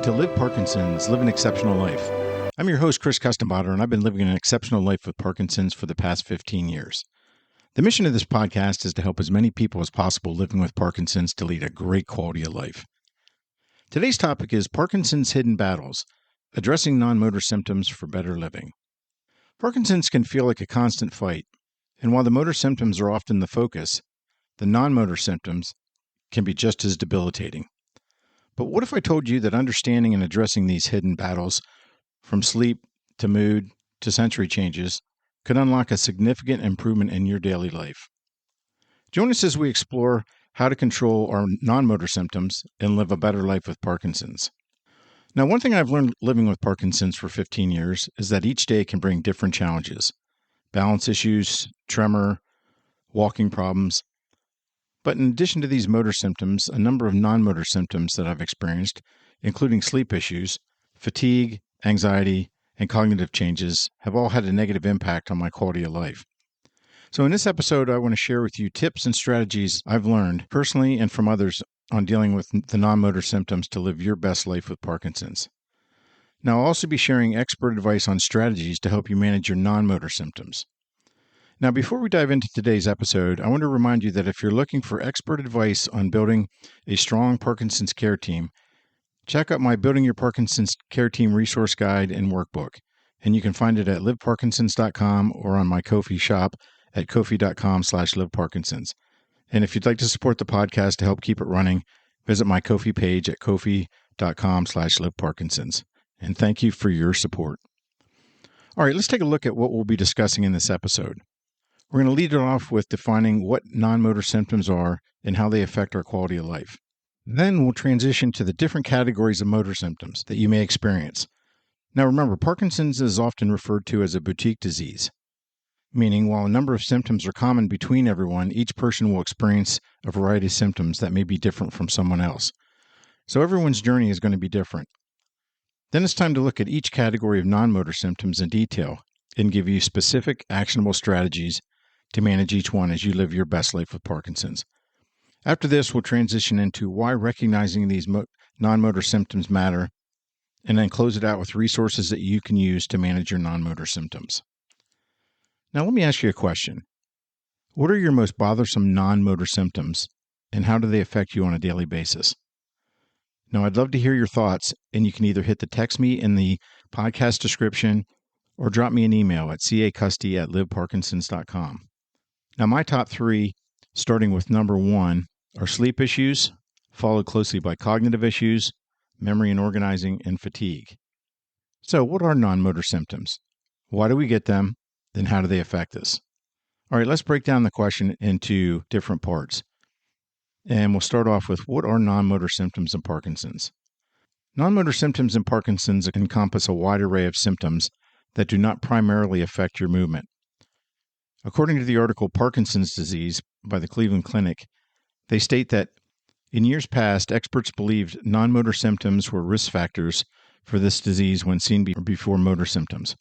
to Live Parkinson's, Live an Exceptional Life. I'm your host, Chris Custenbotter, and I've been living an exceptional life with Parkinson's for the past 15 years. The mission of this podcast is to help as many people as possible living with Parkinson's to lead a great quality of life. Today's topic is Parkinson's Hidden Battles, Addressing Non-Motor Symptoms for Better Living. Parkinson's can feel like a constant fight, and while the motor symptoms are often the focus, the non-motor symptoms can be just as debilitating. But what if I told you that understanding and addressing these hidden battles, from sleep to mood to sensory changes, could unlock a significant improvement in your daily life? Join us as we explore how to control our non-motor symptoms and live a better life with Parkinson's. Now, one thing I've learned living with Parkinson's for 15 years is that each day can bring different challenges: balance issues, tremor, walking problems. But in addition to these motor symptoms, a number of non-motor symptoms that I've experienced, including sleep issues, fatigue, anxiety, and cognitive changes, have all had a negative impact on my quality of life. So in this episode, I want to share with you tips and strategies I've learned personally and from others on dealing with the non-motor symptoms to live your best life with Parkinson's. Now, I'll also be sharing expert advice on strategies to help you manage your non-motor symptoms. Now, before we dive into today's episode, I want to remind you that if you're looking for expert advice on building a strong Parkinson's care team, check out my Building Your Parkinson's Care Team resource guide and workbook, and you can find it at liveparkinsons.com or on my Ko-fi shop at kofi.com/liveparkinsons. And if you'd like to support the podcast to help keep it running, visit my Ko-fi page at kofi.com/liveparkinsons. And thank you for your support. All right, let's take a look at what we'll be discussing in this episode. We're going to lead it off with defining what non-motor symptoms are and how they affect our quality of life. Then we'll transition to the different categories of motor symptoms that you may experience. Now remember, Parkinson's is often referred to as a boutique disease, meaning while a number of symptoms are common between everyone, each person will experience a variety of symptoms that may be different from someone else. So everyone's journey is going to be different. Then it's time to look at each category of non-motor symptoms in detail and give you specific, actionable strategies to manage each one as you live your best life with Parkinson's. After this, we'll transition into why recognizing these non-motor symptoms matter, and then close it out with resources that you can use to manage your non-motor symptoms. Now, let me ask you a question. What are your most bothersome non-motor symptoms, and how do they affect you on a daily basis? Now, I'd love to hear your thoughts, and you can either hit the text me in the podcast description or drop me an email at cacusty@liveparkinsons.com. Now, my top three, starting with number one, are sleep issues, followed closely by cognitive issues, memory and organizing, and fatigue. So what are non-motor symptoms? Why do we get them? Then how do they affect us? All right, let's break down the question into different parts. And we'll start off with what are non-motor symptoms in Parkinson's? Non-motor symptoms in Parkinson's encompass a wide array of symptoms that do not primarily affect your movement. According to the article Parkinson's Disease by the Cleveland Clinic, they state that in years past, experts believed non-motor symptoms were risk factors for this disease when seen before motor symptoms.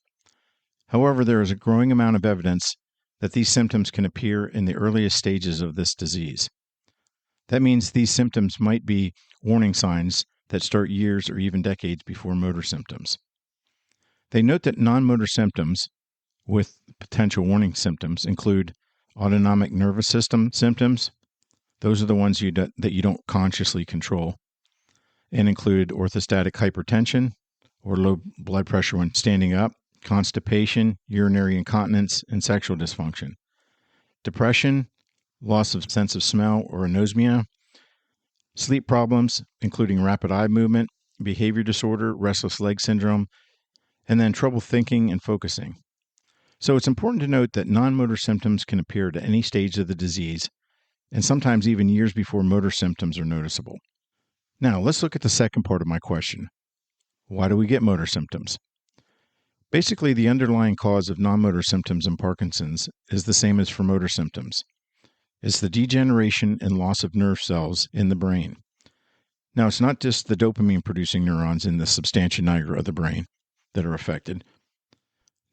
However, there is a growing amount of evidence that these symptoms can appear in the earliest stages of this disease. That means these symptoms might be warning signs that start years or even decades before motor symptoms. They note that non-motor symptoms with potential warning symptoms include autonomic nervous system symptoms. Those are the ones that you don't consciously control, and include orthostatic hypertension or low blood pressure when standing up, constipation, urinary incontinence, and sexual dysfunction, depression, loss of sense of smell or anosmia, sleep problems, including rapid eye movement, behavior disorder, restless leg syndrome, and then trouble thinking and focusing. So it's important to note that non-motor symptoms can appear at any stage of the disease, and sometimes even years before motor symptoms are noticeable. Now, let's look at the second part of my question. Why do we get motor symptoms? Basically, the underlying cause of non-motor symptoms in Parkinson's is the same as for motor symptoms. It's the degeneration and loss of nerve cells in the brain. Now, it's not just the dopamine-producing neurons in the substantia nigra of the brain that are affected.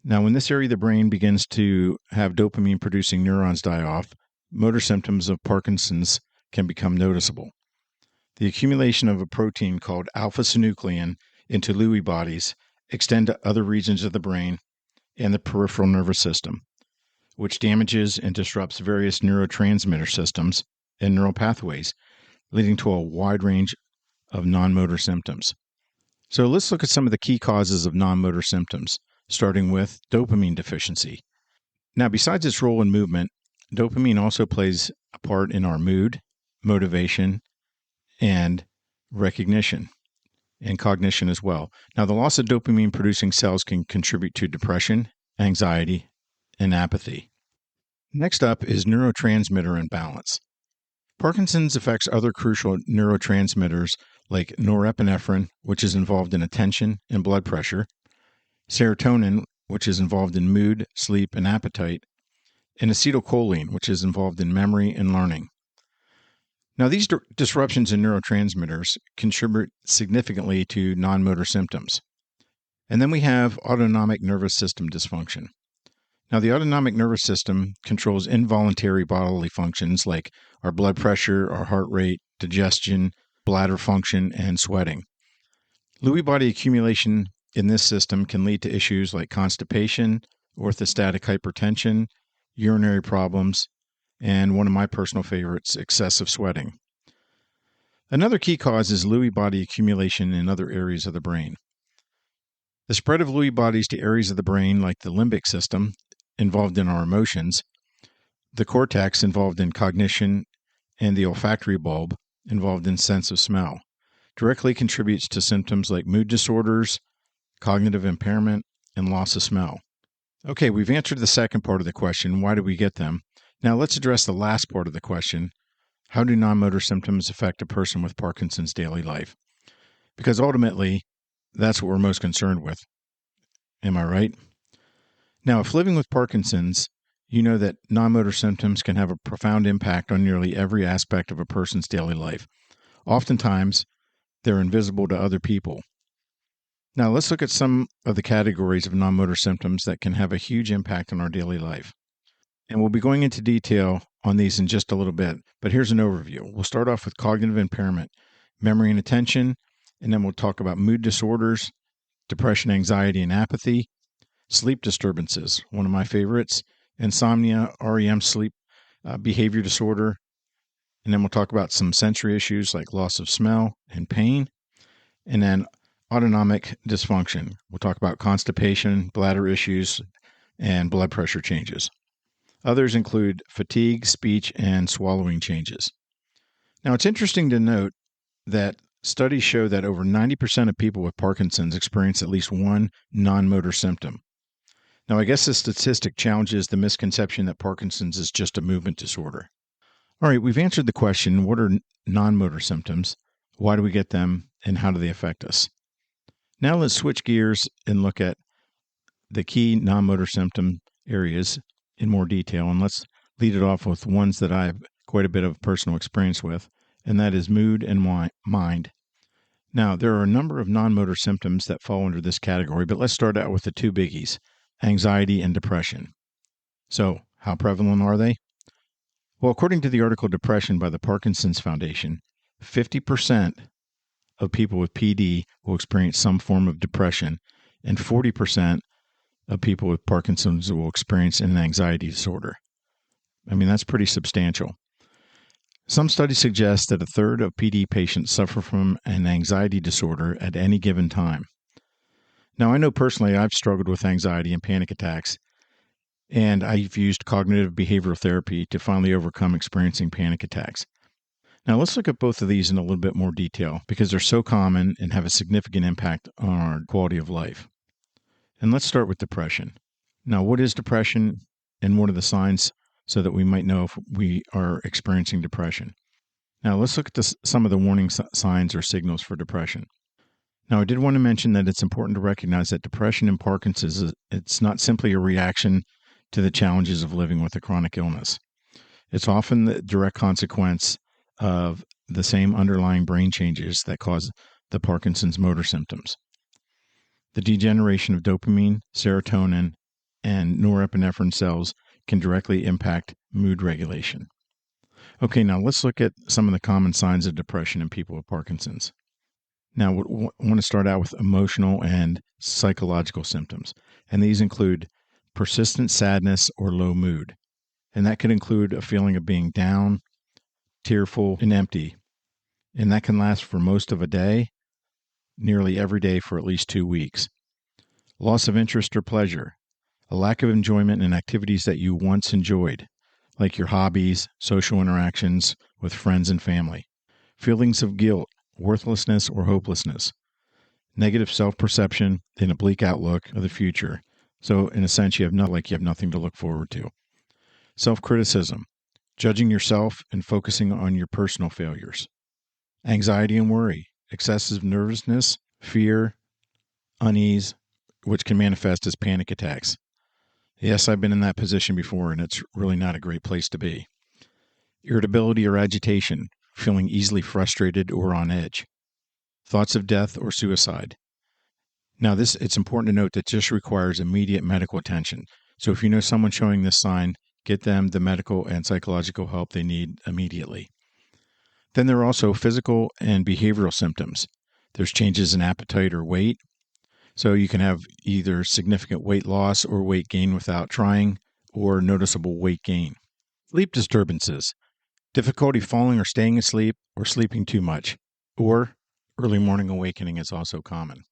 Now, when this area of the brain begins to have dopamine-producing neurons die off, motor symptoms of Parkinson's can become noticeable. The accumulation of a protein called alpha-synuclein into Lewy bodies extend to other regions of the brain and the peripheral nervous system, which damages and disrupts various neurotransmitter systems and neural pathways, leading to a wide range of non-motor symptoms. So let's look at some of the key causes of non-motor symptoms, starting with dopamine deficiency. Now, besides its role in movement, dopamine also plays a part in our mood, motivation, and recognition, and cognition as well. Now, the loss of dopamine-producing cells can contribute to depression, anxiety, and apathy. Next up is neurotransmitter imbalance. Parkinson's affects other crucial neurotransmitters like norepinephrine, which is involved in attention and blood pressure, serotonin, which is involved in mood, sleep, and appetite, and acetylcholine, which is involved in memory and learning. Now, these disruptions in neurotransmitters contribute significantly to non-motor symptoms. And then we have autonomic nervous system dysfunction. Now, the autonomic nervous system controls involuntary bodily functions like our blood pressure, our heart rate, digestion, bladder function, and sweating. Lewy body accumulation in this system can lead to issues like constipation, orthostatic hypertension, urinary problems, and one of my personal favorites, excessive sweating. Another key cause is Lewy body accumulation in other areas of the brain. The spread of Lewy bodies to areas of the brain like the limbic system, involved in our emotions, the cortex, involved in cognition, and the olfactory bulb, involved in sense of smell, directly contributes to symptoms like mood disorders, cognitive impairment, and loss of smell. Okay, we've answered the second part of the question, why do we get them? Now let's address the last part of the question, how do non-motor symptoms affect a person with Parkinson's daily life? Because ultimately, that's what we're most concerned with. Am I right? Now, if living with Parkinson's, you know that non-motor symptoms can have a profound impact on nearly every aspect of a person's daily life. Oftentimes, they're invisible to other people. Now, let's look at some of the categories of non-motor symptoms that can have a huge impact on our daily life. And we'll be going into detail on these in just a little bit, but here's an overview. We'll start off with cognitive impairment, memory and attention, and then we'll talk about mood disorders, depression, anxiety, and apathy, sleep disturbances, one of my favorites, insomnia, REM sleep behavior disorder, and then we'll talk about some sensory issues like loss of smell and pain, and then autonomic dysfunction. We'll talk about constipation, bladder issues, and blood pressure changes. Others include fatigue, speech, and swallowing changes. Now, it's interesting to note that studies show that over 90% of people with Parkinson's experience at least one non-motor symptom. Now, I guess this statistic challenges the misconception that Parkinson's is just a movement disorder. All right, we've answered the question, what are non-motor symptoms? Why do we get them? And how do they affect us? Now let's switch gears and look at the key non-motor symptom areas in more detail. And let's lead it off with ones that I have quite a bit of personal experience with, and that is mood and mind. Now, there are a number of non-motor symptoms that fall under this category, but let's start out with the two biggies, anxiety and depression. So, how prevalent are they? Well, according to the article Depression by the Parkinson's Foundation, 50% of people with PD will experience some form of depression, and 40% of people with Parkinson's will experience an anxiety disorder. I mean, that's pretty substantial. Some studies suggest that a third of PD patients suffer from an anxiety disorder at any given time. Now, I know personally I've struggled with anxiety and panic attacks, and I've used cognitive behavioral therapy to finally overcome experiencing panic attacks. Now, let's look at both of these in a little bit more detail because they're so common and have a significant impact on our quality of life. And let's start with depression. Now, what is depression and what are the signs so that we might know if we are experiencing depression? Now, let's look at some of the warning signs or signals for depression. Now, I did want to mention that it's important to recognize that depression in Parkinson's, it's not simply a reaction to the challenges of living with a chronic illness. It's often the direct consequence of the same underlying brain changes that cause the Parkinson's motor symptoms. The degeneration of dopamine, serotonin, and norepinephrine cells can directly impact mood regulation. Okay, now let's look at some of the common signs of depression in people with Parkinson's. Now, we want to start out with emotional and psychological symptoms, and these include persistent sadness or low mood, and that could include a feeling of being down, tearful, and empty, and that can last for most of a day, nearly every day for at least 2 weeks. Loss of interest or pleasure, a lack of enjoyment in activities that you once enjoyed, like your hobbies, social interactions with friends and family. Feelings of guilt, worthlessness, or hopelessness. Negative self-perception and a bleak outlook of the future. So, in a sense, you have nothing to look forward to. Self-criticism, judging yourself and focusing on your personal failures. Anxiety and worry, excessive nervousness, fear, unease, which can manifest as panic attacks. Yes, I've been in that position before, and it's really not a great place to be. Irritability or agitation, feeling easily frustrated or on edge. Thoughts of death or suicide. Now, it's important to note that this requires immediate medical attention. So if you know someone showing this sign, get them the medical and psychological help they need immediately. Then there are also physical and behavioral symptoms. There's changes in appetite or weight. So you can have either significant weight loss or weight gain without trying, or noticeable weight gain. Sleep disturbances, difficulty falling or staying asleep, or sleeping too much, or early morning awakening is also common.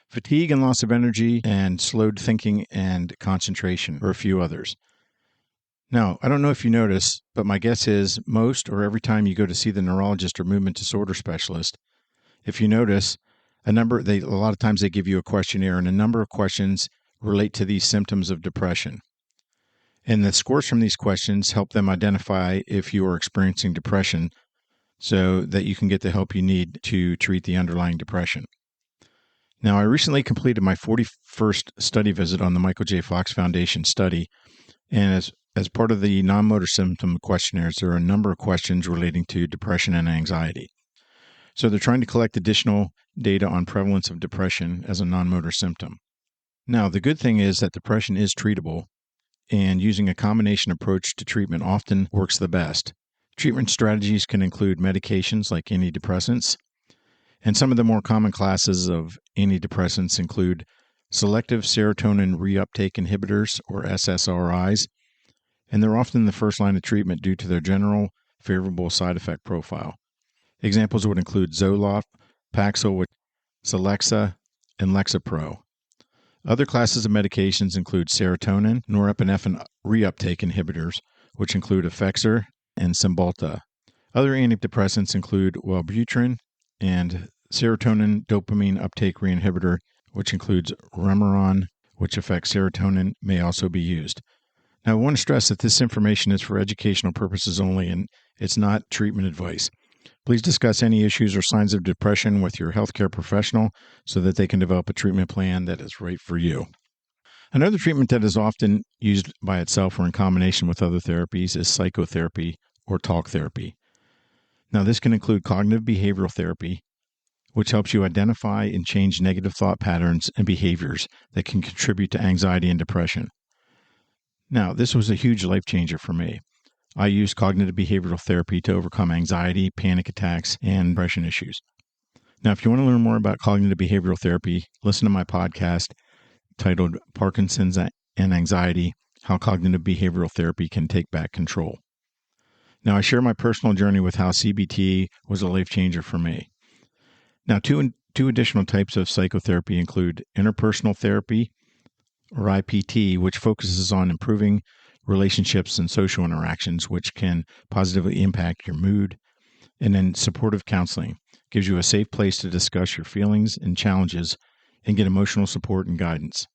Fatigue and loss of energy, and slowed thinking and concentration are a few others. Now, I don't know if you notice, but my guess is most or every time you go to see the neurologist or movement disorder specialist, if you notice, a lot of times they give you a questionnaire, and a number of questions relate to these symptoms of depression. And the scores from these questions help them identify if you are experiencing depression so that you can get the help you need to treat the underlying depression. Now, I recently completed my 41st study visit on the Michael J. Fox Foundation study, and as part of the non-motor symptom questionnaires, there are a number of questions relating to depression and anxiety. So they're trying to collect additional data on prevalence of depression as a non-motor symptom. Now, the good thing is that depression is treatable, and using a combination approach to treatment often works the best. Treatment strategies can include medications like antidepressants, and some of the more common classes of antidepressants include selective serotonin reuptake inhibitors, or SSRIs, and they're often the first line of treatment due to their general favorable side effect profile. Examples would include Zoloft, Paxil, Celexa, and Lexapro. Other classes of medications include serotonin, norepinephrine reuptake inhibitors, which include Effexor and Cymbalta. Other antidepressants include Wellbutrin and serotonin dopamine uptake inhibitor, which includes Remeron, which affects serotonin, may also be used. Now, I want to stress that this information is for educational purposes only, and it's not treatment advice. Please discuss any issues or signs of depression with your healthcare professional so that they can develop a treatment plan that is right for you. Another treatment that is often used by itself or in combination with other therapies is psychotherapy or talk therapy. Now, this can include cognitive behavioral therapy, which helps you identify and change negative thought patterns and behaviors that can contribute to anxiety and depression. Now, this was a huge life changer for me. I use cognitive behavioral therapy to overcome anxiety, panic attacks, and depression issues. Now, if you want to learn more about cognitive behavioral therapy, listen to my podcast titled Parkinson's and Anxiety, How Cognitive Behavioral Therapy Can Take Back Control. Now, I share my personal journey with how CBT was a life changer for me. Now, two additional types of psychotherapy include interpersonal therapy, or IPT, which focuses on improving relationships and social interactions, which can positively impact your mood. And then supportive counseling gives you a safe place to discuss your feelings and challenges and get emotional support and guidance.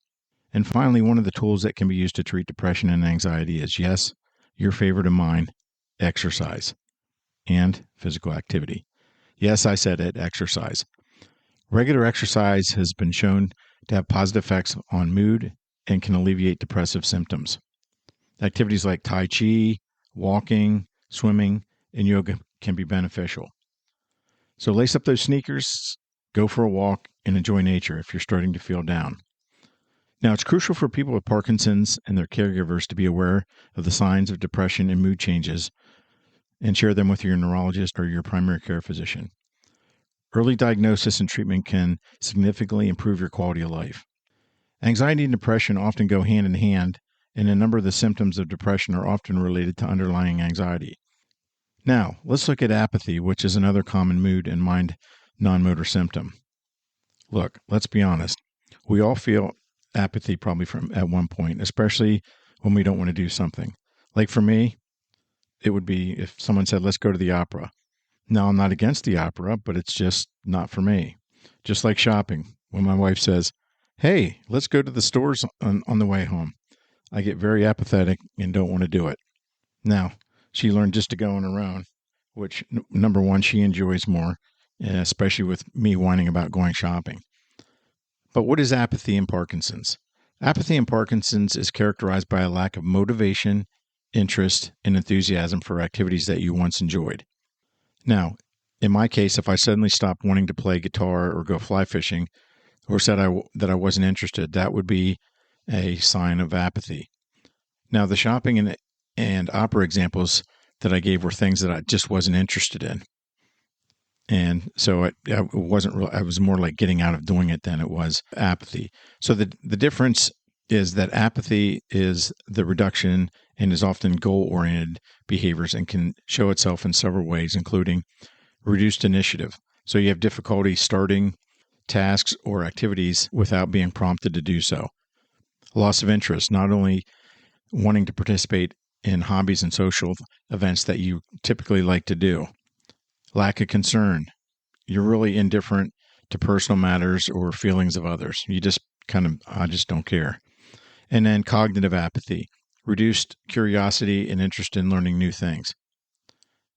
And finally, one of the tools that can be used to treat depression and anxiety is, yes, your favorite of mine, exercise and physical activity. Yes, I said it, exercise. Regular exercise has been shown to have positive effects on mood and can alleviate depressive symptoms. Activities like Tai Chi, walking, swimming, and yoga can be beneficial. So lace up those sneakers, go for a walk, and enjoy nature if you're starting to feel down. Now, it's crucial for people with Parkinson's and their caregivers to be aware of the signs of depression and mood changes and share them with your neurologist or your primary care physician. Early diagnosis and treatment can significantly improve your quality of life. Anxiety and depression often go hand in hand, and a number of the symptoms of depression are often related to underlying anxiety. Now, let's look at apathy, which is another common mood and mind non-motor symptom. Look, let's be honest. We all feel apathy probably at one point, especially when we don't want to do something. Like for me, it would be if someone said, let's go to the opera. Now, I'm not against the opera, but it's just not for me. Just like shopping. When my wife says, hey, let's go to the stores on the way home, I get very apathetic and don't want to do it. Now, she learned just to go on her own, which, number one, she enjoys more, especially with me whining about going shopping. But what is apathy in Parkinson's? Apathy in Parkinson's is characterized by a lack of motivation, interest, and enthusiasm for activities that you once enjoyed. Now, in my case, if I suddenly stopped wanting to play guitar or go fly fishing, or said that I wasn't interested, that would be a sign of apathy. Now, the shopping and opera examples that I gave were things that I just wasn't interested in. And so I was more like getting out of doing it than it was apathy. So the difference is that apathy is the reduction and is often goal-oriented behaviors and can show itself in several ways, including reduced initiative. So you have difficulty starting tasks or activities without being prompted to do so. Loss of interest, not only wanting to participate in hobbies and social events that you typically like to do. Lack of concern. You're really indifferent to personal matters or feelings of others. You just I just don't care. And then cognitive apathy, reduced curiosity and interest in learning new things.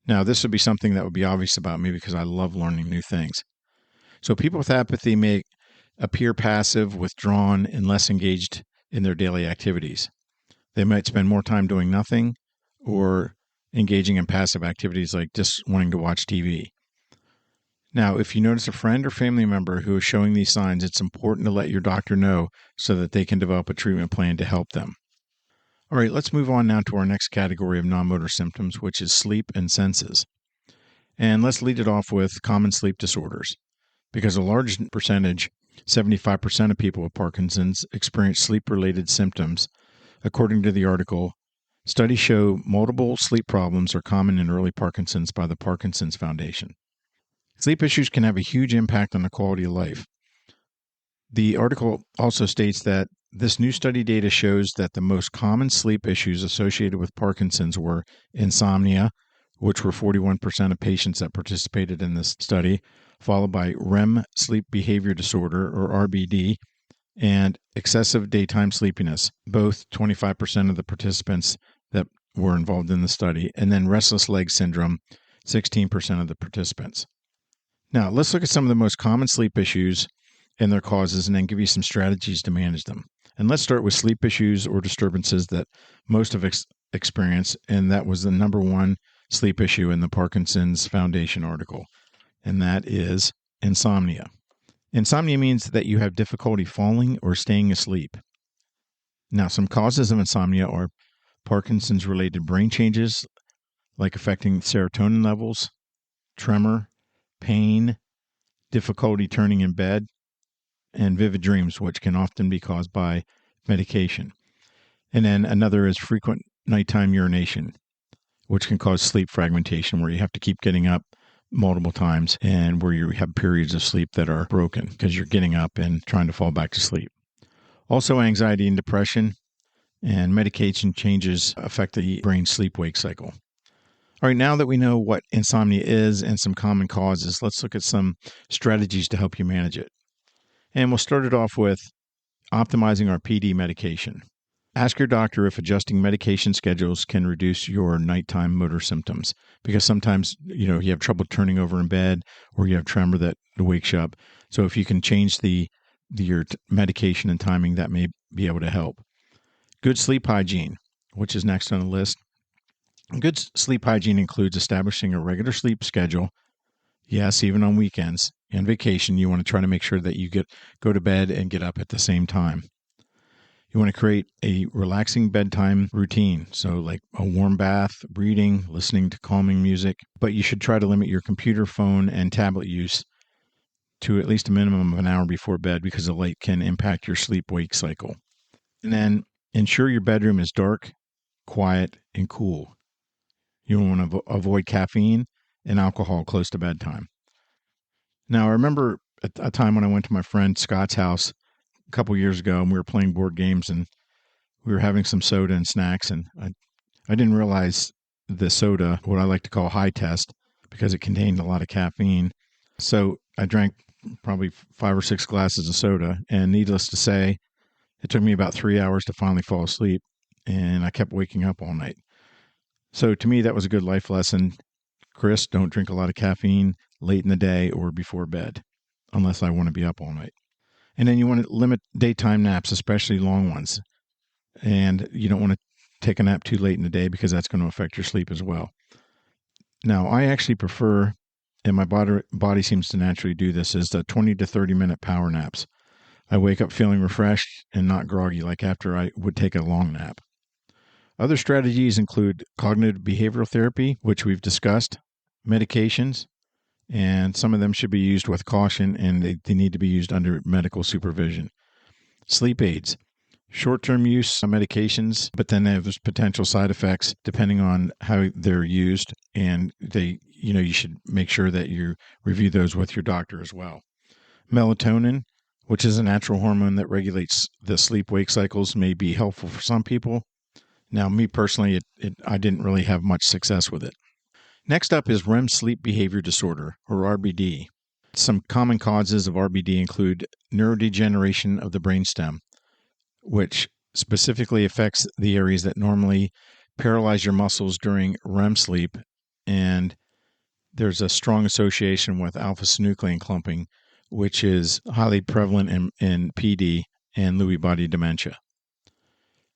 Now, this would be something that would be obvious about me because I love learning new things. So people with apathy may appear passive, withdrawn, and less engaged in their daily activities. They might spend more time doing nothing or engaging in passive activities like just wanting to watch TV. Now, if you notice a friend or family member who is showing these signs, it's important to let your doctor know so that they can develop a treatment plan to help them. All right, let's move on now to our next category of non-motor symptoms, which is sleep and senses. And let's lead it off with common sleep disorders, because a large percentage, 75% of people with Parkinson's, experience sleep-related symptoms. According to the article, studies show multiple sleep problems are common in early Parkinson's by the Parkinson's Foundation. Sleep issues can have a huge impact on the quality of life. The article also states that this new study data shows that the most common sleep issues associated with Parkinson's were insomnia, which were 41% of patients that participated in this study, followed by REM sleep behavior disorder, or RBD, and excessive daytime sleepiness, both 25% of the participants that were involved in the study, and then restless leg syndrome, 16% of the participants. Now, let's look at some of the most common sleep issues and their causes, and then give you some strategies to manage them. And let's start with sleep issues or disturbances that most have experienced, and that was the number one sleep issue in the Parkinson's Foundation article, and that is insomnia. Insomnia means that you have difficulty falling or staying asleep. Now, some causes of insomnia are Parkinson's-related brain changes, like affecting serotonin levels, tremor, pain, difficulty turning in bed, and vivid dreams, which can often be caused by medication. And then another is frequent nighttime urination, which can cause sleep fragmentation, where you have to keep getting up multiple times and where you have periods of sleep that are broken because you're getting up and trying to fall back to sleep. Also, anxiety and depression and medication changes affect the brain's sleep-wake cycle. All right, now that we know what insomnia is and some common causes, let's look at some strategies to help you manage it. And we'll start it off with optimizing our PD medication. Ask your doctor if adjusting medication schedules can reduce your nighttime motor symptoms, because sometimes, you have trouble turning over in bed or you have tremor that wakes you up. So if you can change your medication and timing, that may be able to help. Good sleep hygiene, which is next on the list. Good sleep hygiene includes establishing a regular sleep schedule. Yes, even on weekends and vacation, you want to try to make sure that you go to bed and get up at the same time. You want to create a relaxing bedtime routine. So like a warm bath, reading, listening to calming music. But you should try to limit your computer, phone, and tablet use to at least a minimum of an hour before bed because the light can impact your sleep-wake cycle. And then ensure your bedroom is dark, quiet, and cool. You want to avoid caffeine and alcohol close to bedtime. Now, I remember a time when I went to my friend Scott's house a couple years ago, and we were playing board games, and we were having some soda and snacks, and I didn't realize the soda, what I like to call high test, because it contained a lot of caffeine. So I drank probably 5 or 6 glasses of soda, and needless to say, it took me about 3 hours to finally fall asleep, and I kept waking up all night. So to me, that was a good life lesson. Chris, don't drink a lot of caffeine late in the day or before bed, unless I want to be up all night. And then you want to limit daytime naps, especially long ones. And you don't want to take a nap too late in the day because that's going to affect your sleep as well. Now, I actually prefer, and my body seems to naturally do this, is the 20 to 30-minute power naps. I wake up feeling refreshed and not groggy like after I would take a long nap. Other strategies include cognitive behavioral therapy, which we've discussed, medications, and some of them should be used with caution, and they need to be used under medical supervision. Sleep aids, short-term use of medications, but then there's potential side effects depending on how they're used, and you should make sure that you review those with your doctor as well. Melatonin, which is a natural hormone that regulates the sleep-wake cycles, may be helpful for some people. Now, me personally, I didn't really have much success with it. Next up is REM sleep behavior disorder, or RBD. Some common causes of RBD include neurodegeneration of the brainstem, which specifically affects the areas that normally paralyze your muscles during REM sleep, and there's a strong association with alpha-synuclein clumping, which is highly prevalent in PD and Lewy body dementia.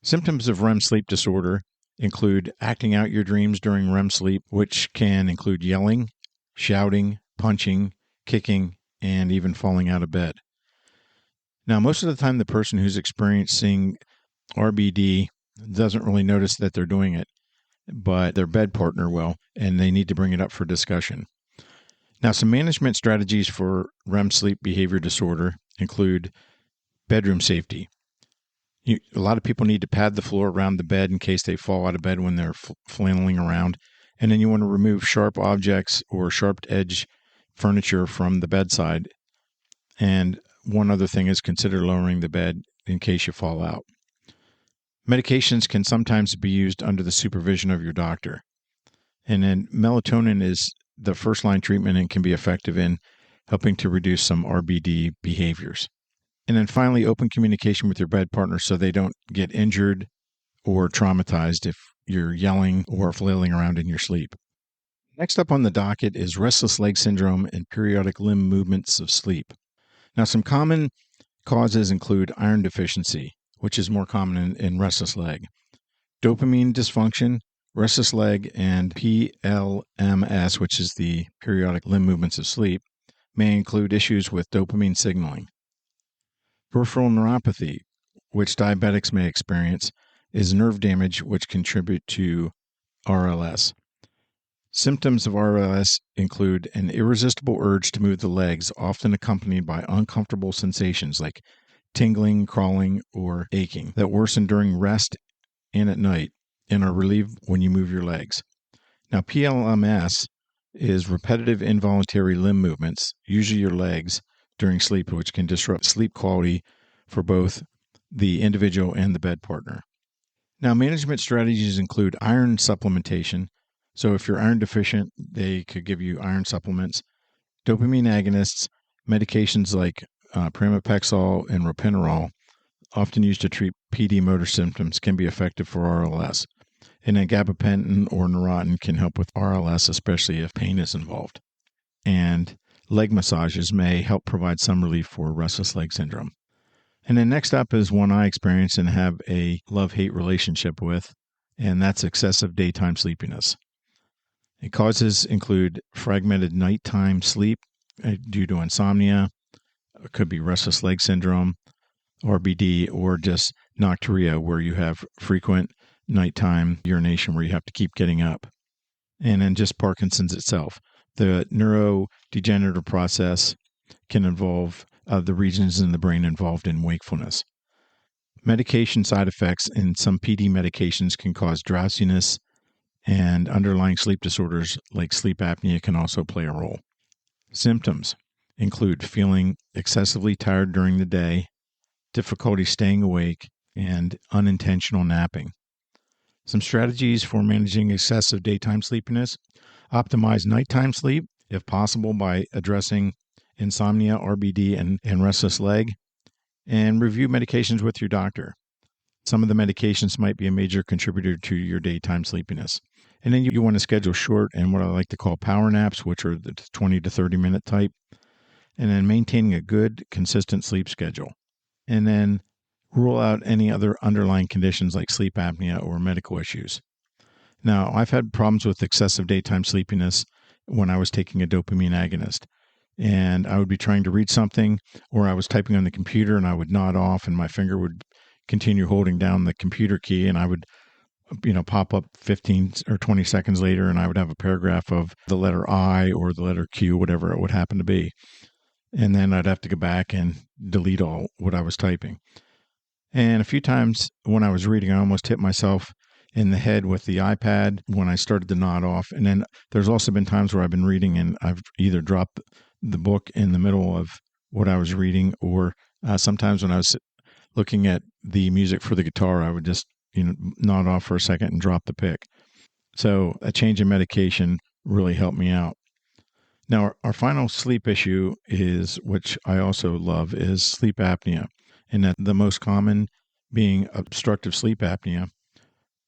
Symptoms of REM sleep disorder include acting out your dreams during REM sleep, which can include yelling, shouting, punching, kicking, and even falling out of bed. Now, most of the time, the person who's experiencing RBD doesn't really notice that they're doing it, but their bed partner will, and they need to bring it up for discussion. Now, some management strategies for REM sleep behavior disorder include bedroom safety. A lot of people need to pad the floor around the bed in case they fall out of bed when they're flailing around. And then you want to remove sharp objects or sharp edge furniture from the bedside. And one other thing is consider lowering the bed in case you fall out. Medications can sometimes be used under the supervision of your doctor. And then melatonin is the first-line treatment and can be effective in helping to reduce some RBD behaviors. And then finally, open communication with your bed partner so they don't get injured or traumatized if you're yelling or flailing around in your sleep. Next up on the docket is restless leg syndrome and periodic limb movements of sleep. Now, some common causes include iron deficiency, which is more common in restless leg, dopamine dysfunction, restless leg, and PLMS, which is the periodic limb movements of sleep, may include issues with dopamine signaling. Peripheral neuropathy, which diabetics may experience, is nerve damage which contribute to RLS. Symptoms of RLS include an irresistible urge to move the legs, often accompanied by uncomfortable sensations like tingling, crawling, or aching that worsen during rest and at night and are relieved when you move your legs. Now, PLMS is repetitive involuntary limb movements, usually your legs, during sleep, which can disrupt sleep quality for both the individual and the bed partner. Now, management strategies include iron supplementation. So if you're iron deficient, they could give you iron supplements. Dopamine agonists, medications like pramipexole and ropinirole, often used to treat PD motor symptoms, can be effective for RLS. And then gabapentin or Neurontin can help with RLS, especially if pain is involved. And leg massages may help provide some relief for restless leg syndrome. And then next up is one I experience and have a love-hate relationship with, and that's excessive daytime sleepiness. The causes include fragmented nighttime sleep due to insomnia. It could be restless leg syndrome, RBD, or just nocturia, where you have frequent nighttime urination where you have to keep getting up. And then just Parkinson's itself. The neurodegenerative process can involve the regions in the brain involved in wakefulness. Medication side effects in some PD medications can cause drowsiness, and underlying sleep disorders like sleep apnea can also play a role. Symptoms include feeling excessively tired during the day, difficulty staying awake, and unintentional napping. Some strategies for managing excessive daytime sleepiness: optimize nighttime sleep, if possible, by addressing insomnia, RBD, and restless leg, and review medications with your doctor. Some of the medications might be a major contributor to your daytime sleepiness. And then you want to schedule short and what I like to call power naps, which are the 20 to 30 minute type, and then maintaining a good, consistent sleep schedule. And then rule out any other underlying conditions like sleep apnea or medical issues. Now, I've had problems with excessive daytime sleepiness when I was taking a dopamine agonist. And I would be trying to read something, or I was typing on the computer and I would nod off and my finger would continue holding down the computer key, and I would pop up 15 or 20 seconds later and I would have a paragraph of the letter I or the letter Q, whatever it would happen to be. And then I'd have to go back and delete all what I was typing. And a few times when I was reading, I almost hit myself in the head with the iPad when I started to nod off. And then there's also been times where I've been reading and I've either dropped the book in the middle of what I was reading, or sometimes when I was looking at the music for the guitar, I would just nod off for a second and drop the pick. So a change in medication really helped me out. Now, our final sleep issue is, which I also love, is sleep apnea. And that the most common being obstructive sleep apnea,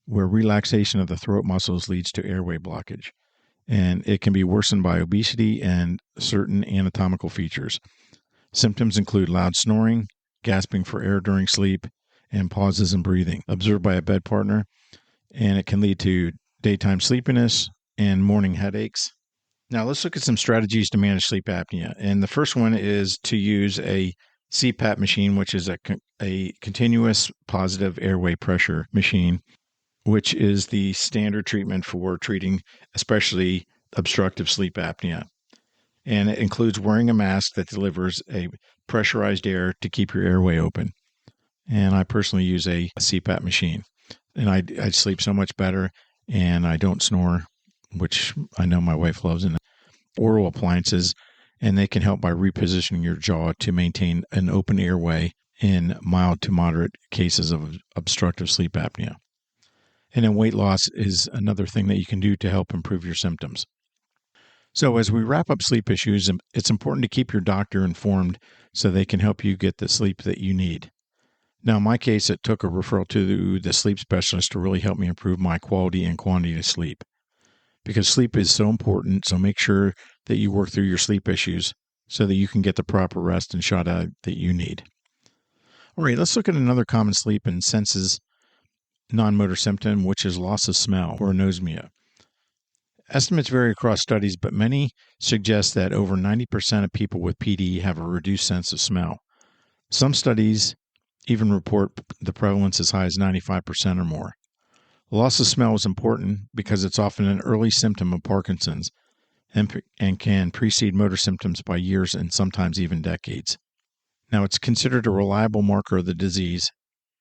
where relaxation of the throat muscles leads to airway blockage. And it can be worsened by obesity and certain anatomical features. Symptoms include loud snoring, gasping for air during sleep, and pauses in breathing observed by a bed partner. And it can lead to daytime sleepiness and morning headaches. Now, let's look at some strategies to manage sleep apnea. And the first one is to use a CPAP machine, which is a continuous positive airway pressure machine, which is the standard treatment for treating especially obstructive sleep apnea. And it includes wearing a mask that delivers a pressurized air to keep your airway open. And I personally use a CPAP machine. And I sleep so much better, and I don't snore, which I know my wife loves. And oral appliances, and they can help by repositioning your jaw to maintain an open airway in mild to moderate cases of obstructive sleep apnea. And then weight loss is another thing that you can do to help improve your symptoms. So as we wrap up sleep issues, it's important to keep your doctor informed so they can help you get the sleep that you need. Now, in my case, it took a referral to the sleep specialist to really help me improve my quality and quantity of sleep, because sleep is so important. So make sure that you work through your sleep issues so that you can get the proper rest and shut eye that you need. All right, let's look at another common sleep and senses non-motor symptom, which is loss of smell, or anosmia. Estimates vary across studies, but many suggest that over 90% of people with PD have a reduced sense of smell. Some studies even report the prevalence as high as 95% or more. Loss of smell is important because it's often an early symptom of Parkinson's and can precede motor symptoms by years and sometimes even decades. Now, it's considered a reliable marker of the disease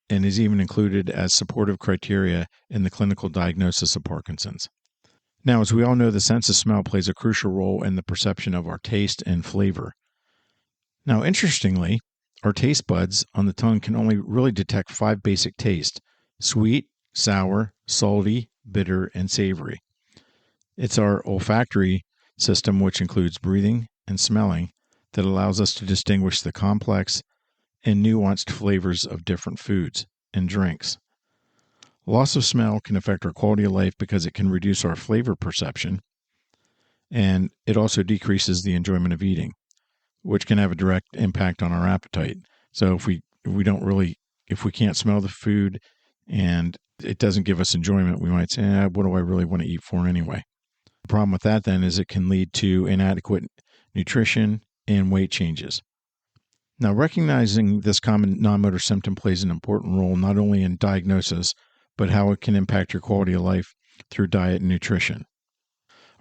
and is even included as supportive criteria in the clinical diagnosis of Parkinson's. Now, as we all know, the sense of smell plays a crucial role in the perception of our taste and flavor. Now, interestingly, our taste buds on the tongue can only really detect 5 basic tastes: sweet, sour, salty, bitter, and savory. It's our olfactory system, which includes breathing and smelling, that allows us to distinguish the complex and nuanced flavors of different foods and drinks. Loss of smell can affect our quality of life because it can reduce our flavor perception, and it also decreases the enjoyment of eating, which can have a direct impact on our appetite. So if we can't smell the food and it doesn't give us enjoyment, we might say, what do I really want to eat for anyway? The problem with that then is it can lead to inadequate nutrition and weight changes. Now, recognizing this common non-motor symptom plays an important role not only in diagnosis, but how it can impact your quality of life through diet and nutrition.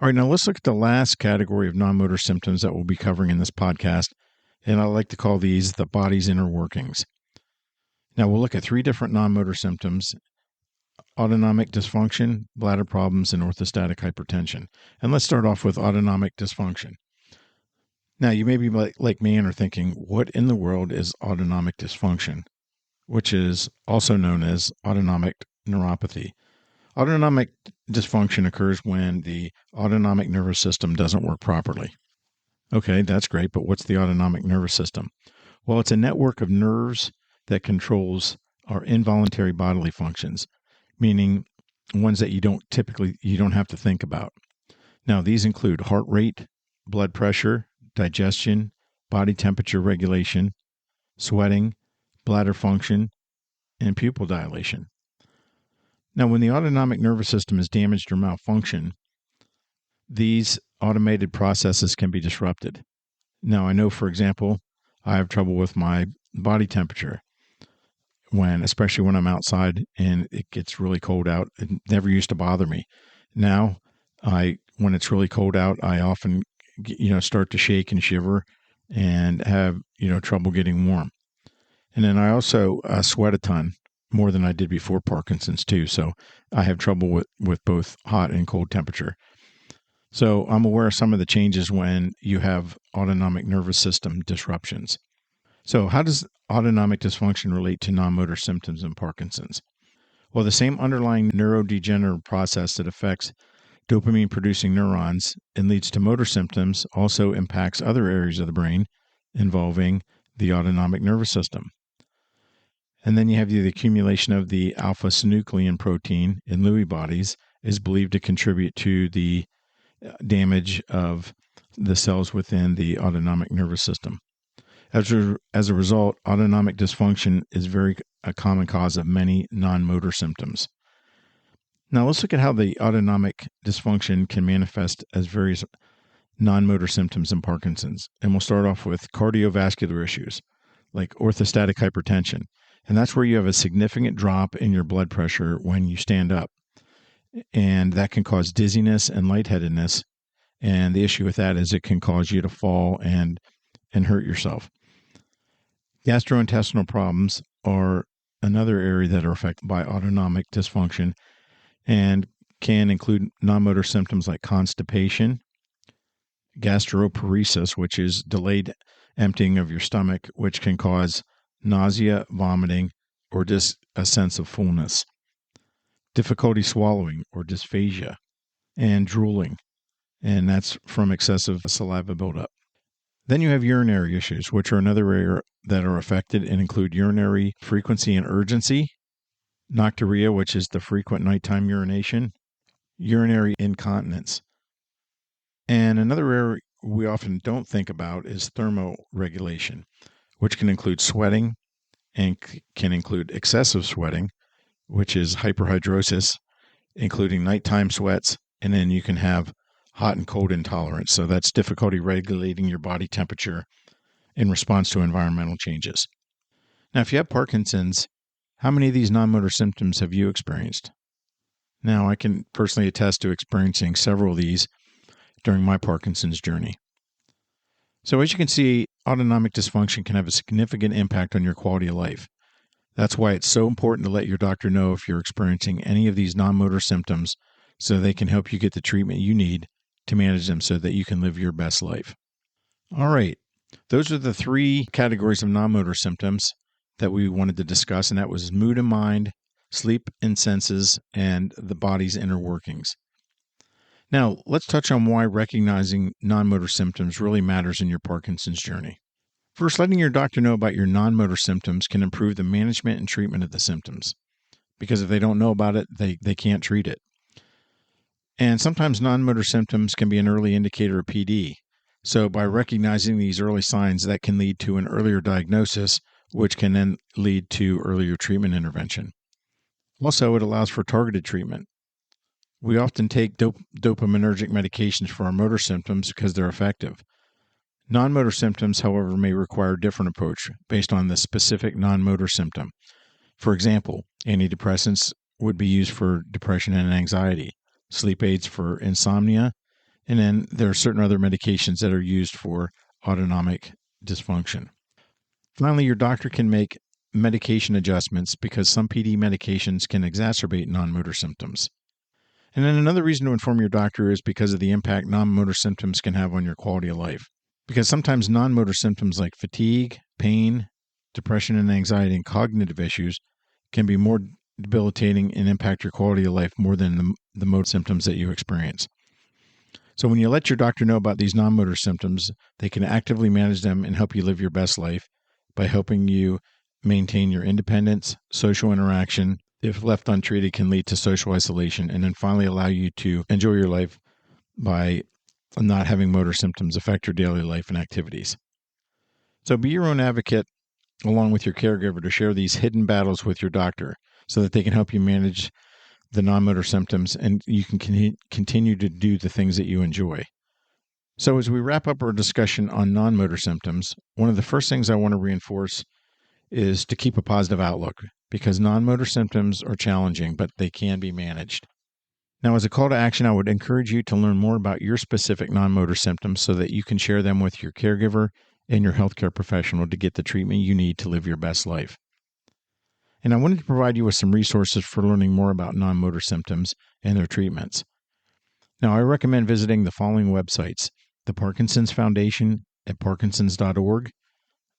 All right, now let's look at the last category of non-motor symptoms that we'll be covering in this podcast, and I like to call these the body's inner workings. Now, we'll look at 3 different non-motor symptoms: autonomic dysfunction, bladder problems, and orthostatic hypertension. And let's start off with autonomic dysfunction. Now, you may be like me and are thinking, what in the world is autonomic dysfunction, which is also known as autonomic neuropathy? Autonomic dysfunction occurs when the autonomic nervous system doesn't work properly. Okay, that's great, but what's the autonomic nervous system? Well, it's a network of nerves that controls our involuntary bodily functions, meaning ones that you don't have to think about. Now, these include heart rate, blood pressure, digestion, body temperature regulation, sweating, bladder function, and pupil dilation. Now, when the autonomic nervous system is damaged or malfunction, these automated processes can be disrupted. Now, I know, for example, I have trouble with my body temperature especially when I'm outside and it gets really cold out. It never used to bother me. Now, when it's really cold out, I often start to shake and shiver and have trouble getting warm. And then I also sweat a ton, more than I did before Parkinson's too. So I have trouble with both hot and cold temperature. So I'm aware of some of the changes when you have autonomic nervous system disruptions. So how does autonomic dysfunction relate to non-motor symptoms in Parkinson's? Well, the same underlying neurodegenerative process that affects dopamine-producing neurons and leads to motor symptoms also impacts other areas of the brain involving the autonomic nervous system. And then you have the accumulation of the alpha-synuclein protein in Lewy bodies is believed to contribute to the damage of the cells within the autonomic nervous system. As a result, autonomic dysfunction is a common cause of many non-motor symptoms. Now let's look at how the autonomic dysfunction can manifest as various non-motor symptoms in Parkinson's. And we'll start off with cardiovascular issues like orthostatic hypertension. And that's where you have a significant drop in your blood pressure when you stand up. And that can cause dizziness and lightheadedness. And the issue with that is it can cause you to fall and hurt yourself. Gastrointestinal problems are another area that are affected by autonomic dysfunction and can include non-motor symptoms like constipation, gastroparesis, which is delayed emptying of your stomach, which can cause nausea, vomiting, or just a sense of fullness, difficulty swallowing or dysphagia, and drooling, and that's from excessive saliva buildup. Then you have urinary issues, which are another area that are affected and include urinary frequency and urgency, nocturia, which is the frequent nighttime urination, urinary incontinence. And another area we often don't think about is thermoregulation, which can include sweating and can include excessive sweating, which is hyperhidrosis, including nighttime sweats, and then you can have hot and cold intolerance. So that's difficulty regulating your body temperature in response to environmental changes. Now, if you have Parkinson's, how many of these non-motor symptoms have you experienced? Now, I can personally attest to experiencing several of these during my Parkinson's journey. So as you can see, autonomic dysfunction can have a significant impact on your quality of life. That's why it's so important to let your doctor know if you're experiencing any of these non-motor symptoms so they can help you get the treatment you need to manage them so that you can live your best life. All right. Those are the 3 categories of non-motor symptoms that we wanted to discuss, and that was mood and mind, sleep and senses, and the body's inner workings. Now, let's touch on why recognizing non-motor symptoms really matters in your Parkinson's journey. First, letting your doctor know about your non-motor symptoms can improve the management and treatment of the symptoms, because if they don't know about it, they can't treat it. And sometimes non-motor symptoms can be an early indicator of PD. So by recognizing these early signs, that can lead to an earlier diagnosis, which can then lead to earlier treatment intervention. Also, it allows for targeted treatment. We often take dopaminergic medications for our motor symptoms because they're effective. Non-motor symptoms, however, may require a different approach based on the specific non-motor symptom. For example, antidepressants would be used for depression and anxiety, sleep aids for insomnia, and then there are certain other medications that are used for autonomic dysfunction. Finally, your doctor can make medication adjustments because some PD medications can exacerbate non-motor symptoms. And then another reason to inform your doctor is because of the impact non-motor symptoms can have on your quality of life. Because sometimes non-motor symptoms like fatigue, pain, depression and anxiety, and cognitive issues can be more debilitating and impact your quality of life more than the motor symptoms that you experience. So when you let your doctor know about these non-motor symptoms, they can actively manage them and help you live your best life by helping you maintain your independence, social interaction. If left untreated, can lead to social isolation, and then finally allow you to enjoy your life by not having motor symptoms affect your daily life and activities. So be your own advocate along with your caregiver to share these hidden battles with your doctor so that they can help you manage the non-motor symptoms and you can continue to do the things that you enjoy. So as we wrap up our discussion on non-motor symptoms, one of the first things I want to reinforce is to keep a positive outlook because non-motor symptoms are challenging, but they can be managed. Now, as a call to action, I would encourage you to learn more about your specific non-motor symptoms so that you can share them with your caregiver and your healthcare professional to get the treatment you need to live your best life. And I wanted to provide you with some resources for learning more about non-motor symptoms and their treatments. Now, I recommend visiting the following websites: the Parkinson's Foundation at parkinsons.org,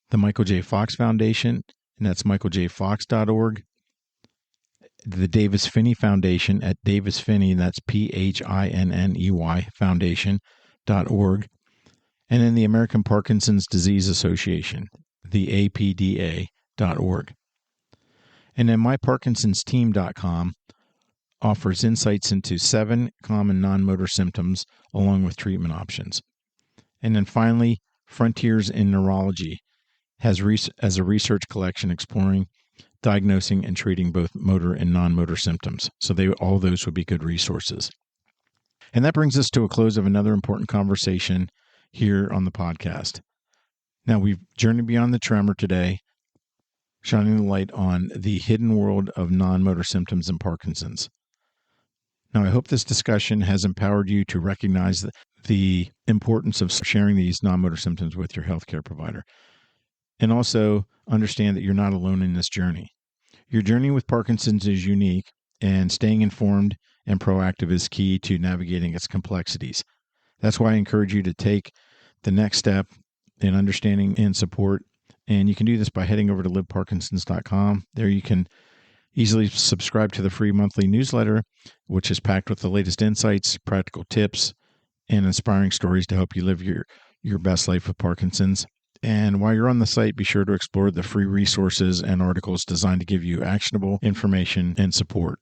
the Michael J. Fox Foundation, and that's michaeljfox.org, the Davis Phinney Foundation at Davis Phinney, and that's PHINNEY Foundation.org, and then the American Parkinson's Disease Association, the APDA.org. And then myparkinsonsteam.com offers insights into 7 common non-motor symptoms along with treatment options. And then finally, Frontiers in Neurology has as a research collection exploring, diagnosing, and treating both motor and non-motor symptoms. So all those would be good resources. And that brings us to a close of another important conversation here on the podcast. Now, we've journeyed beyond the tremor today, shining the light on the hidden world of non-motor symptoms in Parkinson's. Now, I hope this discussion has empowered you to recognize the importance of sharing these non-motor symptoms with your healthcare provider. And also understand that you're not alone in this journey. Your journey with Parkinson's is unique, and staying informed and proactive is key to navigating its complexities. That's why I encourage you to take the next step in understanding and support. And you can do this by heading over to liveparkinsons.com. There you can easily subscribe to the free monthly newsletter, which is packed with the latest insights, practical tips, and inspiring stories to help you live your best life with Parkinson's. And while you're on the site, be sure to explore the free resources and articles designed to give you actionable information and support.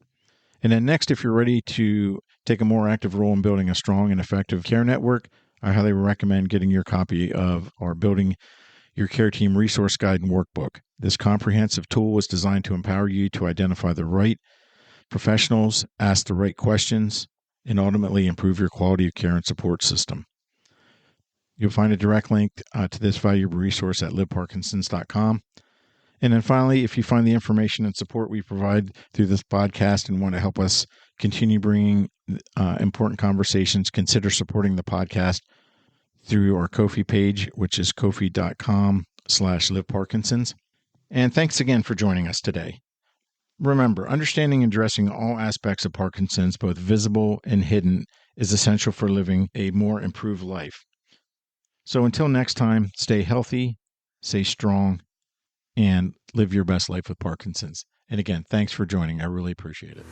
And then next, if you're ready to take a more active role in building a strong and effective care network, I highly recommend getting your copy of our Building Your Care Team Resource Guide and Workbook. This comprehensive tool was designed to empower you to identify the right professionals, ask the right questions, and ultimately improve your quality of care and support system. You'll find a direct link to this valuable resource at liveparkinsons.com. And then finally, if you find the information and support we provide through this podcast and want to help us continue bringing important conversations, consider supporting the podcast through our Ko-fi page, which is kofi.com/liveparkinsons. And thanks again for joining us today. Remember, understanding and addressing all aspects of Parkinson's, both visible and hidden, is essential for living a more improved life. So until next time, stay healthy, stay strong, and live your best life with Parkinson's. And again, thanks for joining. I really appreciate it.